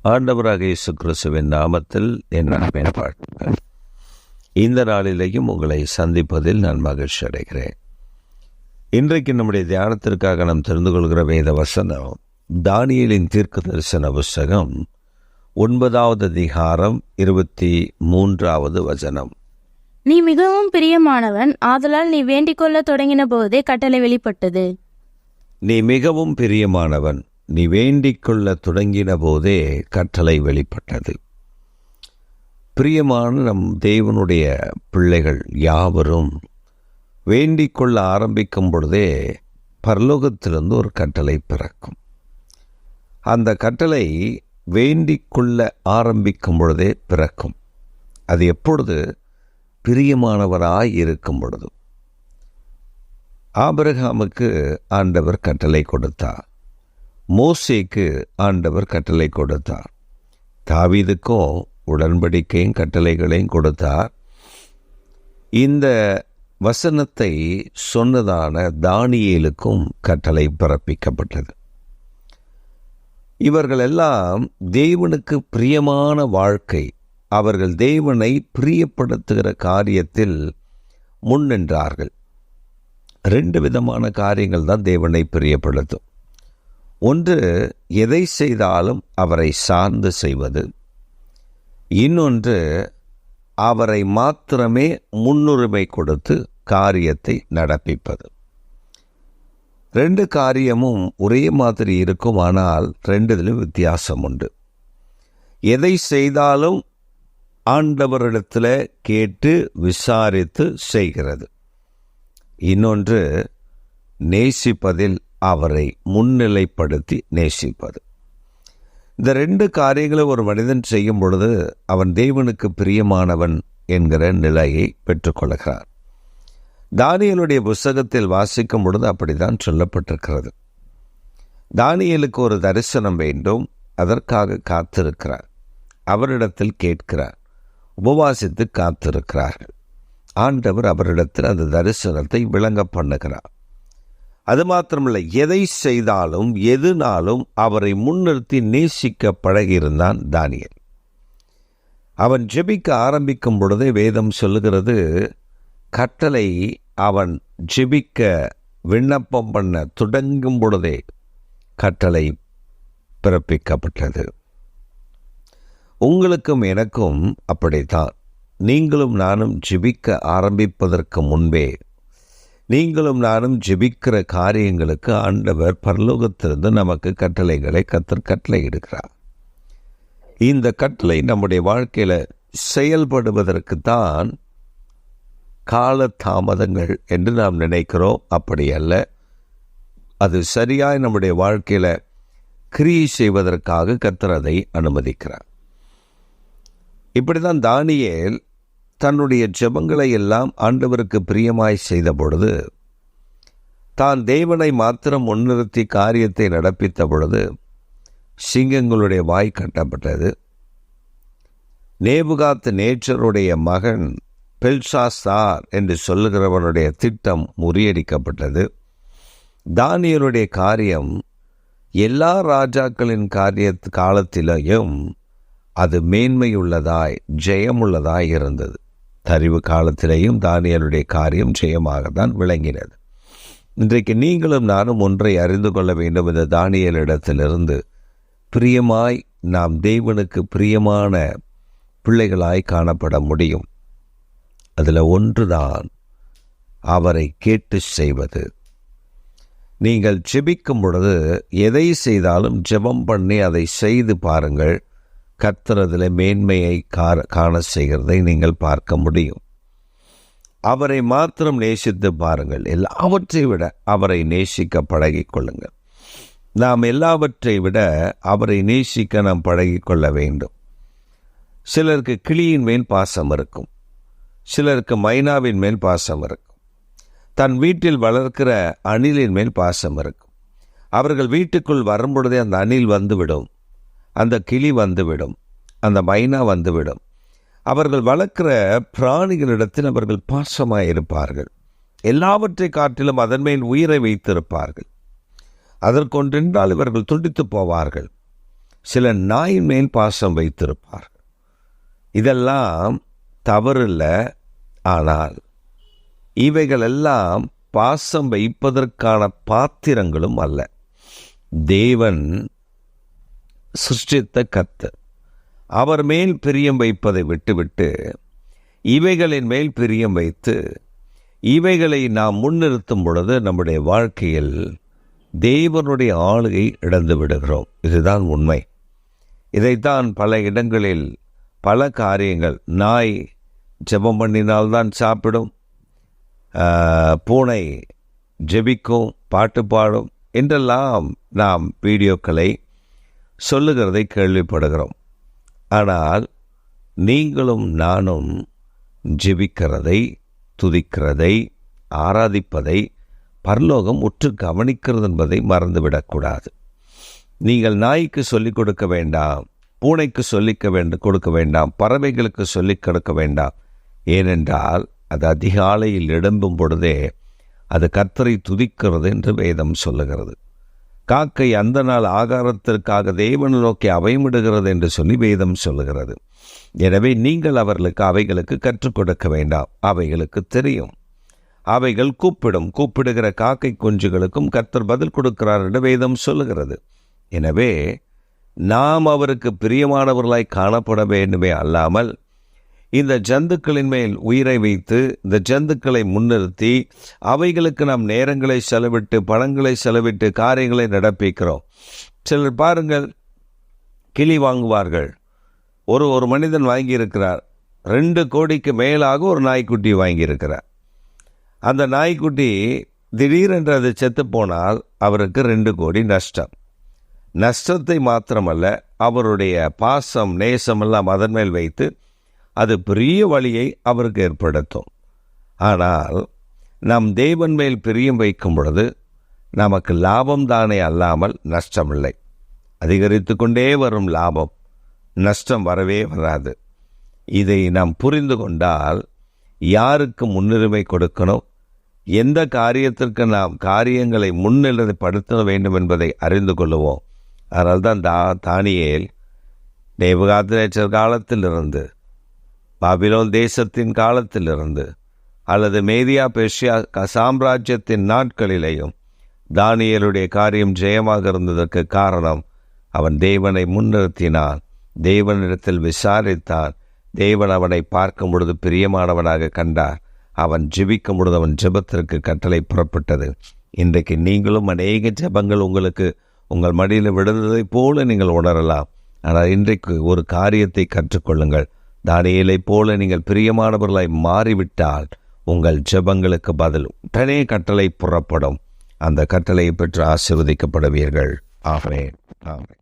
ஆண்டவராக இயேசு கிறிஸ்துவின் நாமத்தில் என் அன்பின் வாழ்த்துக்கள். இந்த நாளிலேயும் உங்களை சந்திப்பதில் நான் மகிழ்ச்சி அடைகிறேன். இன்றைக்கு நம்முடைய தியானத்திற்காக நாம் தெரிந்து கொள்கிற வேத வசனம் தானியேலின் தீர்க்க தரிசன புஸ்தகம் 9வது அதிகாரம் 23வது வசனம். நீ மிகவும் பிரியமானவன், ஆதலால் நீ வேண்டிக் கொள்ள தொடங்கின போதே கட்டளை வெளிப்பட்டது. நீ மிகவும் பிரியமானவன், நீ வேண்டிக் கொள்ள தொடங்கின போதே கட்டளை வெளிப்பட்டது. பிரியமான நம் தேவனுடைய பிள்ளைகள் யாவரும் வேண்டிக் கொள்ள ஆரம்பிக்கும் பொழுதே பரலோகத்திலிருந்து ஒரு கட்டளை பிறக்கும். அந்த கட்டளை வேண்டிக் கொள்ள ஆரம்பிக்கும் பொழுதே பிறக்கும். அது எப்பொழுது? பிரியமானவராய் இருக்கும் பொழுது. ஆபிரகாமுக்கு ஆண்டவர் கட்டளை கொடுத்தார். மோசேக்கு ஆண்டவர் கட்டளை கொடுத்தார். தாவீதுக்கும் உடன்படிக்கையும் கட்டளைகளையும் கொடுத்தார். இந்த வசனத்தை சொன்னதான தானியேலுக்கும் கட்டளை பிறப்பிக்கப்பட்டது. இவர்கள் எல்லாம் தேவனுக்கு பிரியமான வாழ்க்கை, அவர்கள் தேவனை பிரியப்படுத்துகிற காரியத்தில் முன்னின்றார்கள். 2 விதமான காரியங்கள் தான் தேவனை பிரியப்படுத்தும். ஒன்று, எதை செய்தாலும் அவரை சார்ந்து செய்வது. இன்னொன்று, அவரை மாத்திரமே முன்னுரிமை கொடுத்து காரியத்தை நடப்பிப்பது. 2 காரியமும் ஒரே மாதிரி இருக்கும், ஆனால் 2 வித்தியாசம் உண்டு. எதை செய்தாலும் ஆண்டவரிடத்தில் கேட்டு விசாரித்து செய்கிறது. இன்னொன்று, நேசிப்பதில் அவரை முன்னிலைப்படுத்தி நேசிப்பது. இந்த 2 காரியங்களை ஒரு மனிதன் செய்யும் பொழுது அவன் தேவனுக்கு பிரியமானவன் என்கிற நிலையை பெற்றுக்கொள்கிறார். தானியேலுடைய புஸ்தகத்தில் வாசிக்கும் பொழுது அப்படித்தான் சொல்லப்பட்டிருக்கிறது. தானியேலுக்கு ஒரு தரிசனம் வேண்டும், அதற்காக காத்திருக்கிறார். அவரிடத்தில் கேட்கிறார், உபவாசித்து காத்திருக்கிறார்கள். ஆண்டவர் அவரிடத்தில் அந்த தரிசனத்தை விளங்க பண்ணுகிறார். அது மாத்திரமல்ல, எதை செய்தாலும் எதுனாலும் அவரை முன்னிறுத்தி நேசிக்க பழகியிருந்தான் தானியேல். அவன் ஜெபிக்க ஆரம்பிக்கும் பொழுதே வேதம் சொல்லுகிறது, கட்டளை அவன் ஜெபிக்க விண்ணப்பம் பண்ண தொடங்கும் பொழுதே கட்டளை பிறப்பிக்கப்பட்டது. உங்களுக்கும் எனக்கும் அப்படித்தான். நீங்களும் நானும் ஜெபிக்க ஆரம்பிப்பதற்கு முன்பே நீங்களும் நானும் ஜெபிக்கிற காரியங்களுக்கு ஆண்டவர் பரலோகத்திலிருந்து நமக்கு கட்டளைகளை கட்டளை எடுக்கிறார். இந்த கட்டளை நம்முடைய வாழ்க்கையில் செயல்படுவதற்குத்தான் கால தாமதங்கள் என்று நாம் நினைக்கிறோம். அப்படி அல்ல, அது சரியாய் நம்முடைய வாழ்க்கையில் கிரியை செய்வதற்காக கர்த்தர் அதை அனுமதிக்கிறார். இப்படிதான் தானியேல் தன்னுடைய ஜெபங்களை எல்லாம் ஆண்டவருக்கு பிரியமாய் செய்த பொழுது, தான் தேவனை மாத்திரம் முன்னிறுத்தி காரியத்தை நடப்பித்த பொழுது சிங்கங்களுடைய வாய் கட்டப்பட்டது. நேபுகாத் நேச்சருடைய மகன் பெல்ஷாசார் என்று சொல்லுகிறவனுடைய திட்டம் முறியடிக்கப்பட்டது. தானியேலுடைய காரியம் எல்லா ராஜாக்களின் காலத்திலேயும் அது மேன்மையுள்ளதாய் ஜெயமுள்ளதாய் இருந்தது. தரிவு காலத்திலேயும் தானியேலுடைய காரியம் ஜெயமாகத்தான் விளங்கினது. இன்றைக்கு நீங்களும் நானும் ஒன்றை அறிந்து கொள்ள வேண்டும். இந்த தானியேலிடத்திலிருந்து பிரியமாய் நாம் தேவனுக்கு பிரியமான பிள்ளைகளாய் காணப்பட முடியும். அதில் ஒன்றுதான் அவரை கேட்டு செய்வது. நீங்கள் ஜெபிக்கும் பொழுது எதை செய்தாலும் ஜெபம் பண்ணி அதை செய்து பாருங்கள். கர்த்தர் அதில் மேன்மையை காண செய்கிறதை நீங்கள் பார்க்க முடியும். அவரை மாத்திரம் நேசித்து பாருங்கள். எல்லாவற்றை விட அவரை நேசிக்க பழகிக்கொள்ளுங்கள். நாம் எல்லாவற்றை விட அவரை நேசிக்க நாம் பழகிக்கொள்ள வேண்டும். சிலருக்கு கிளியின் மேல் பாசம் இருக்கும், சிலருக்கு மைனாவின் மேல் பாசம் இருக்கும், தன் வீட்டில் வளர்க்கிற அணிலின் மேல் பாசம் இருக்கும். அவர்கள் வீட்டுக்குள் வரும்பொழுதே அந்த அணில் வந்துவிடும், அந்த கிளி வந்துவிடும், அந்த மைனா வந்துவிடும். அவர்கள் வளர்க்கிற பிராணிகளிடத்தில் அவர்கள் பாசமாய் இருப்பார்கள். எல்லாவற்றை காட்டிலும் அதன் மேல் உயிரை வைத்திருப்பார்கள். அதற்கொன்றென்றால் இவர்கள் துடித்து போவார்கள். சில நாயின் மேல் பாசம் வைத்திருப்பார்கள். இதெல்லாம் தவறில்ல. ஆனால் இவைகளெல்லாம் பாசம் வைப்பதற்கான பாத்திரங்களும் அல்ல. தேவன் சிருஷ்டித்த கர்த்தர் அவர் மேல் பிரியம் வைப்பதை விட்டுவிட்டு இவைகளின் மேல் பிரியம் வைத்து இவைகளை நாம் முன்னிறுத்தும் பொழுது நம்முடைய வாழ்க்கையில் தேவனுடைய ஆளுகை இழந்து விடுகிறோம். இதுதான் உண்மை. இதைத்தான் பல இடங்களில் பல காரியங்கள், நாய் ஜெபம் பண்ணினால்தான் சாப்பிடும், பூனை ஜெபிக்கும், பாட்டு பாடும் என்றெல்லாம் நாம் வீடியோக்களை சொல்லுகிறதை கேள்விப்படுகிறோம். ஆனால் நீங்களும் நானும் ஜெபிக்கிறதை, துதிக்கிறதை, ஆராதிப்பதை பரலோகம் உற்று கவனிக்கிறது என்பதை மறந்துவிடக்கூடாது. நீங்கள் நாய்க்கு சொல்லிக் கொடுக்க வேண்டாம், பூனைக்கு கொடுக்க வேண்டாம், பறவைகளுக்கு சொல்லிக் கொடுக்க வேண்டாம். ஏனென்றால் அது அதிகாலையில் எழும்பும் பொழுதே அது கர்த்தரை துதிக்கிறது என்று வேதம் சொல்லுகிறது. காக்கை அந்த நாள் ஆகாரத்திற்காக தேவனை நோக்கி அவைமிடுகிறது என்று சொல்லி வேதம் சொல்லுகிறது. எனவே நீங்கள் அவைகளுக்கு கற்றுக் கொடுக்க வேண்டாம். அவைகளுக்கு தெரியும். அவைகள் கூப்பிடுகிற காக்கை குஞ்சுகளுக்கும் கர்த்தர் பதில் கொடுக்கிறார் என்று வேதம் சொல்லுகிறது. எனவே நாம் அவருக்கு பிரியமானவர்களாய் காணப்பட வேண்டுமே அல்லாமல் இந்த ஜந்துக்களின் மேல் உயிரை வைத்து இந்த ஜந்துக்களை முன்னிறுத்தி அவைகளுக்கு நாம் நேரங்களை செலவிட்டு பணங்களை செலவிட்டு காரியங்களை நடப்பிக்கிறோம். சிலர் பாருங்கள், கிளி வாங்குவார்கள். ஒரு மனிதன் வாங்கியிருக்கிறார், 2 கோடிக்கு மேலாக ஒரு நாய்க்குட்டி வாங்கியிருக்கிறார். அந்த நாய்க்குட்டி திடீரென்று அது செத்து போனால் அவருக்கு 2 கோடி நஷ்டம். நஷ்டத்தை மாத்திரமல்ல, அவருடைய பாசம் நேசம் எல்லாம் அதன் மேல் வைத்து அது பெரிய வழியை அவருக்கு ஏற்படுத்தும். ஆனால் நம் தேவன் மேல் பிரியம் வைக்கும் பொழுது நமக்கு லாபம் தானே அல்லாமல் நஷ்டமில்லை. அதிகரித்து கொண்டே வரும் லாபம், நஷ்டம் வரவே வராது. இதை நாம் புரிந்து கொண்டால் யாருக்கு முன்னுரிமை கொடுக்கணும், எந்த காரியத்திற்கு நாம் காரியங்களை முன்னிலைப்படுத்த வேண்டும் என்பதை அறிந்து கொள்ளுவோம். அதனால்தான் தானியேல் நேபுகாத்நேச்சர் காலத்திலிருந்து, பாபிலோன் தேசத்தின் காலத்திலிருந்து அல்லது மேதியா பெர்ஷியா சாம்ராஜ்யத்தின் நாட்களிலேயும் தானியேலுடைய காரியம் ஜெயமாக இருந்ததற்கு காரணம் அவன் தேவனை முன்னிறுத்தினான், தேவனிடத்தில் விசாரித்தான். தேவன் அவனை பார்க்கும் பொழுது பிரியமானவனாக கண்டார். அவன் ஜெபிக்கும் பொழுது அவன் ஜெபத்திற்கு கட்டளை புறப்பட்டது. இன்றைக்கு நீங்களும் அநேக ஜெபங்கள் உங்களுக்கு உங்கள் மடியில் விழுந்ததை போல நீங்கள் உணரலாம். ஆனால் இன்றைக்கு ஒரு காரியத்தை கற்றுக்கொள்ளுங்கள். தானியேலை போல நீங்கள் பிரியமானவர்களாய் மாறிவிட்டால் உங்கள் ஜெபங்களுக்கு பதில் உடனே கட்டளை புறப்படும். அந்த கட்டளையை பெற்று ஆசீர்வதிக்கப்படுவீர்கள். ஆமென். ஆமென்.